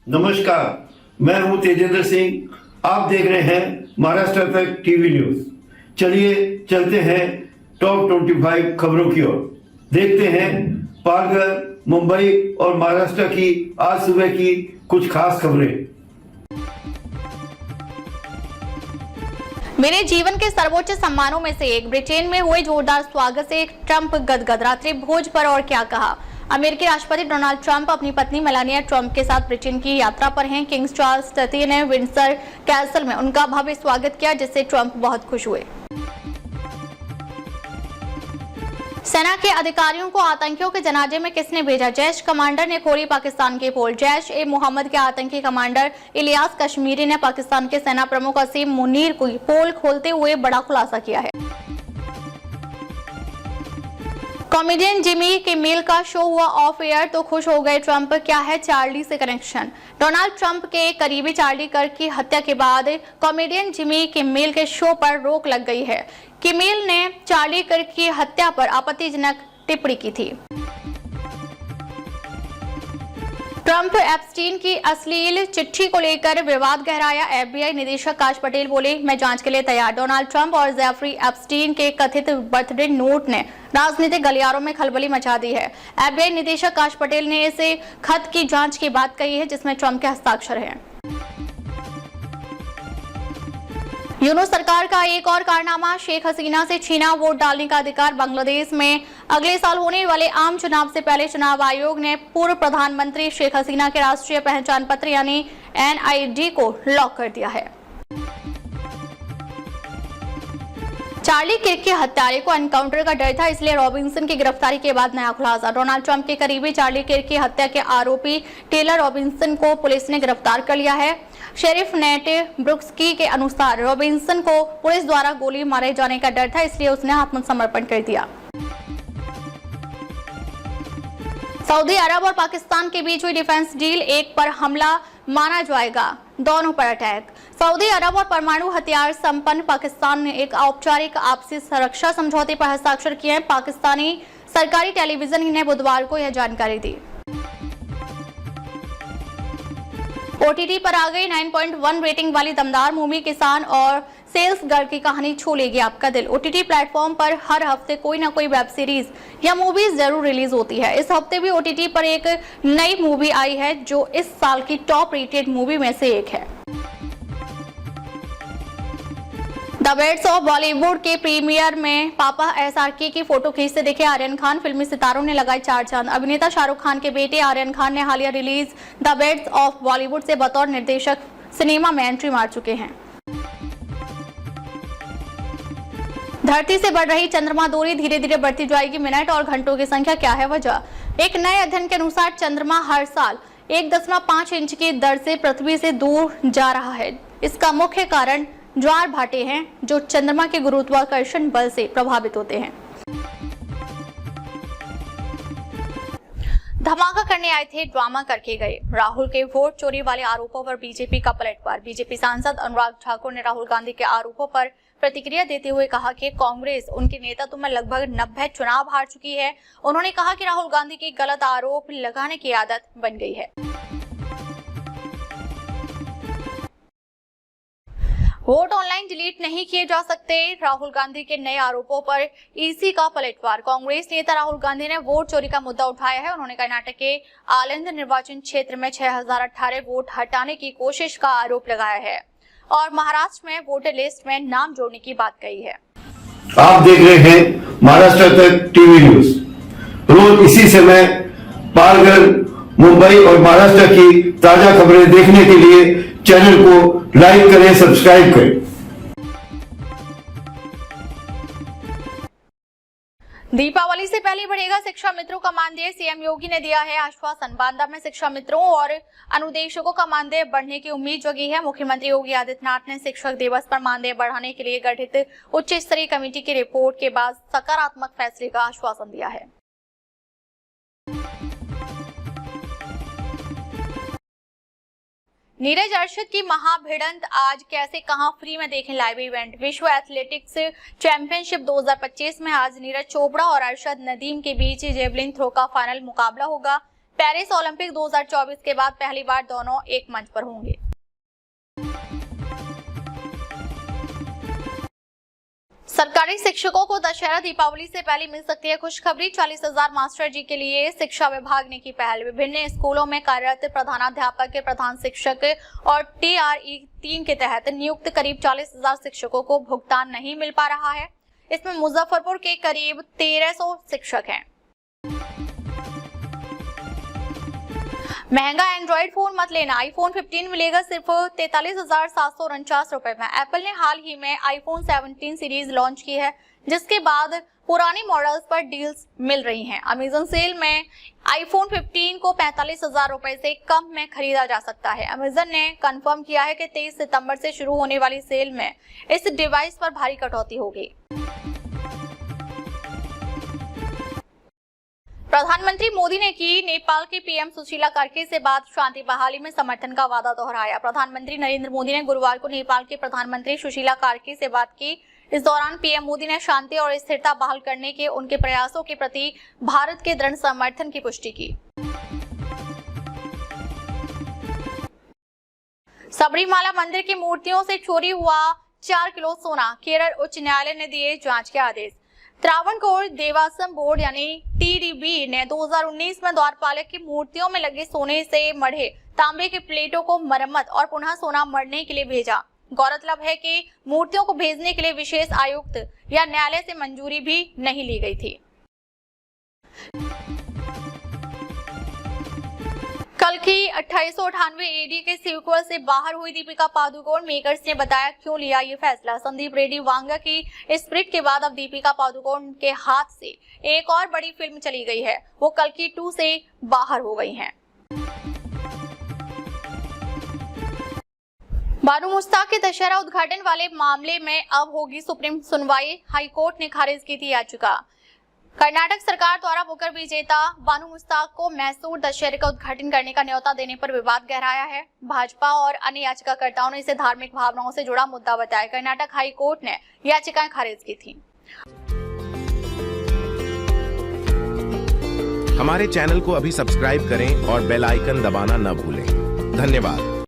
नमस्कार, मैं हूं तेजेंद्र सिंह। आप देख रहे हैं महाराष्ट्र तक टीवी न्यूज। चलिए चलते हैं टॉप 25 खबरों की ओर। देखते हैं पालघर, मुंबई और महाराष्ट्र की आज सुबह की कुछ खास खबरें। मेरे जीवन के सर्वोच्च सम्मानों में से एक, ब्रिटेन में हुए जोरदार स्वागत से ट्रंप गदगद। रात्रि भोज पर और क्या कहा। अमेरिकी राष्ट्रपति डोनाल्ड ट्रंप अपनी पत्नी मेलानिया ट्रंप के साथ ब्रिटेन की यात्रा पर हैं। किंग चार्ल्स तृतीय ने विंडसर कैसल में उनका भव्य स्वागत किया, जिससे ट्रंप बहुत खुश हुए। सेना के अधिकारियों को आतंकियों के जनाजे में किसने भेजा। जैश कमांडर ने खोली पाकिस्तान की पोल। जैश ए मोहम्मद के आतंकी कमांडर इलियास कश्मीरी ने पाकिस्तान के सेना प्रमुख असीम मुनीर की पोल खोलते हुए बड़ा खुलासा किया है। कॉमेडियन जिमी किमेल का शो हुआ ऑफ एयर तो खुश हो गए ट्रंप। क्या है चार्ली से कनेक्शन। डोनाल्ड ट्रंप के करीबी चार्ली कर्क की हत्या के बाद कॉमेडियन जिमी किमेल के शो पर रोक लग गई है। किमेल ने चार्ली कर्क की हत्या पर आपत्तिजनक टिप्पणी की थी। ट्रंप एप्स्टीन की अश्लील चिट्ठी को लेकर विवाद गहराया। एफबीआई निदेशक काश पटेल बोले, मैं जांच के लिए तैयार। डोनाल्ड ट्रंप और जेफरी एप्स्टीन के कथित बर्थडे नोट ने राजनीतिक गलियारों में खलबली मचा दी है। एफबीआई निदेशक काश पटेल ने इसे खत की जांच की बात कही है, जिसमें ट्रंप के हस्ताक्षर हैं। यूनूस सरकार का एक और कारनामा, शेख हसीना से छीना वोट डालने का अधिकार। बांग्लादेश में अगले साल होने वाले आम चुनाव से पहले चुनाव आयोग ने पूर्व प्रधानमंत्री शेख हसीना के राष्ट्रीय पहचान पत्र यानी NID को लॉक कर दिया है। चार्ली किर्क के हत्यारे को एनकाउंटर का डर था, इसलिए रॉबिन्सन की गिरफ्तारी के बाद नया खुलासा। डोनाल्ड ट्रंप के करीबी चार्ली किर्क की हत्या के आरोपी टेलर रॉबिन्सन को पुलिस ने गिरफ्तार कर लिया है। शेरिफ नेट ब्रुक्सकी के अनुसार रॉबिन्सन को पुलिस द्वारा गोली मारे जाने का डर था, इसलिए उसने आत्मसमर्पण कर दिया। सऊदी अरब और पाकिस्तान के बीच हुई डिफेंस डील, एक पर हमला माना जाएगा, दोनों पर अटैक। सऊदी अरब और परमाणु हथियार संपन्न पाकिस्तान ने एक औपचारिक आपसी सुरक्षा समझौते पर हस्ताक्षर किए हैं। पाकिस्तानी सरकारी टेलीविजन ने बुधवार को यह जानकारी दी। OTT पर आ गई 9.1 रेटिंग वाली दमदार मूवी किसान और सेल्स गर्ल की कहानी छू लेगी आपका दिल। OTT प्लेटफॉर्म पर हर हफ्ते कोई ना कोई वेब सीरीज या मूवीज जरूर रिलीज होती है। इस हफ्ते भी OTT पर एक नई मूवी आई है, जो इस साल की टॉप रेटेड मूवी में से एक है। द बेस्ट ऑफ बॉलीवुड के प्रीमियर में पापा SRK की फोटो खींचते दिखे आर्यन खान। फिल्मी सितारों ने लगाई चार चांद। अभिनेता शाहरुख खान के बेटे आर्यन खान ने हालिया release the best of Bollywood से बतौर निर्देशक सिनेमा में एंट्री मार चुके हैं। धरती से बढ़ रही चंद्रमा दूरी, धीरे धीरे बढ़ती जाएगी मिनट और घंटों की संख्या। क्या है वजह। एक नए अध्ययन के अनुसार चंद्रमा हर साल 1.5 इंच की दर से पृथ्वी से दूर जा रहा है। इसका मुख्य कारण ज्वार भाटे हैं, जो चंद्रमा के गुरुत्वाकर्षण बल से प्रभावित होते हैं। धमाका करने आए थे, ड्रामा करके गए। राहुल के वोट चोरी वाले आरोपों पर बीजेपी का पलटवार। बीजेपी सांसद अनुराग ठाकुर ने राहुल गांधी के आरोपों पर प्रतिक्रिया देते हुए कहा कि कांग्रेस उनके नेतृत्व में लगभग 90 चुनाव हार चुकी है। उन्होंने कहा कि राहुल गांधी की गलत आरोप लगाने की आदत बन गई है। वोट ऑनलाइन डिलीट नहीं किए जा सकते, राहुल गांधी के नए आरोपों पर ईसी का पलटवार। कांग्रेस नेता राहुल गांधी ने वोट चोरी का मुद्दा उठाया है। उन्होंने कर्नाटक के आलंद निर्वाचन क्षेत्र में 6018 वोट हटाने की कोशिश का आरोप लगाया है और महाराष्ट्र में वोटर लिस्ट में नाम जोड़ने की बात कही है। आप देख रहे हैं महाराष्ट्र तक टीवी न्यूज। रोज इसी समय पालघर, मुंबई और महाराष्ट्र की ताजा खबरें देखने के लिए चैनल को लाइक करें, सब्सक्राइब करें। दीपावली से पहले बढ़ेगा शिक्षा मित्रों का मानदेय, सीएम योगी ने दिया है आश्वासन। बांदा में शिक्षा मित्रों और अनुदेशकों का मानदेय बढ़ने की उम्मीद जगी है। मुख्यमंत्री योगी आदित्यनाथ ने शिक्षक दिवस पर मानदेय बढ़ाने के लिए गठित उच्च स्तरीय कमेटी की रिपोर्ट के बाद सकारात्मक फैसले का आश्वासन दिया है। नीरज अर्शद की महाभिड़ंत, आज कैसे कहां फ्री में देखें लाइव इवेंट। विश्व एथलेटिक्स चैंपियनशिप 2025 में आज नीरज चोपड़ा और अरशद नदीम के बीच जेवलिन थ्रो का फाइनल मुकाबला होगा। पेरिस ओलंपिक 2024 के बाद पहली बार दोनों एक मंच पर होंगे। सरकारी शिक्षकों को दशहरा दीपावली से पहले मिल सकती है खुशखबरी। 40,000 मास्टर जी के लिए शिक्षा विभाग ने की पहल। विभिन्न स्कूलों में कार्यरत प्रधानाध्यापक, प्रधान शिक्षक और TRE 3 के तहत नियुक्त करीब 40,000 शिक्षकों को भुगतान नहीं मिल पा रहा है। इसमें मुजफ्फरपुर के करीब 1300 शिक्षक हैं। महंगा एंड्रॉइड फोन मत लेना, आईफोन 15 मिलेगा सिर्फ 43,749 रुपए में। एप्पल ने हाल ही में आईफोन 17 सीरीज लॉन्च की है, जिसके बाद पुरानी मॉडल्स पर डील्स मिल रही हैं। अमेजन सेल में आईफोन 15 को 45,000 रुपए से कम में खरीदा जा सकता है। अमेजन ने कंफर्म किया है कि 23 सितंबर से शुरू होने वाली सेल में इस डिवाइस पर भारी कटौती होगी। प्रधानमंत्री मोदी ने की नेपाल के पीएम सुशीला कार्की से बात, शांति बहाली में समर्थन का वादा दोहराया। प्रधानमंत्री नरेंद्र मोदी ने गुरुवार को नेपाल के प्रधानमंत्री सुशीला कार्की से बात की। इस दौरान पीएम मोदी ने शांति और स्थिरता बहाल करने के उनके प्रयासों के प्रति भारत के दृढ़ समर्थन की पुष्टि की। सबरीमाला मंदिर की मूर्तियों से चोरी हुआ 4 किलो सोना, केरल उच्च न्यायालय ने दिए जांच के आदेश। त्रावणकोर देवास्वम बोर्ड यानी TDB ने 2019 में द्वारपालक की मूर्तियों में लगे सोने से मढ़े तांबे के प्लेटों को मरम्मत और पुनः सोना मढ़ने के लिए भेजा। गौरतलब है कि मूर्तियों को भेजने के लिए विशेष आयुक्त या न्यायालय से मंजूरी भी नहीं ली गई थी। कल की 2898 AD के सीक्वल से बाहर हुई दीपिका पादुकोण। मेकर्स ने बताया क्यों लिया ये फैसला। संदीप रेड्डी वांगा की स्प्रिट के बाद अब दीपिका पादुकोण के हाथ से एक और बड़ी फिल्म चली गई है। वो कल की 2 से बाहर हो गई हैं। बानू मुश्ताक के दशहरा उद्घाटन वाले मामले में अब होगी सुप्रीम सुनवाई। हाईकोर्ट ने खारिज की थी याचिका। कर्नाटक सरकार द्वारा बुकर विजेता बानू मुश्ताक को मैसूर दशहरे का उद्घाटन करने का न्योता देने पर विवाद गहराया है। भाजपा और अन्य याचिकाकर्ताओं ने इसे धार्मिक भावनाओं से जुड़ा मुद्दा बताया। कर्नाटक हाई कोर्ट ने याचिकाएं खारिज की थी। हमारे चैनल को अभी सब्सक्राइब करें और बेल आइकन दबाना न भूलें। धन्यवाद।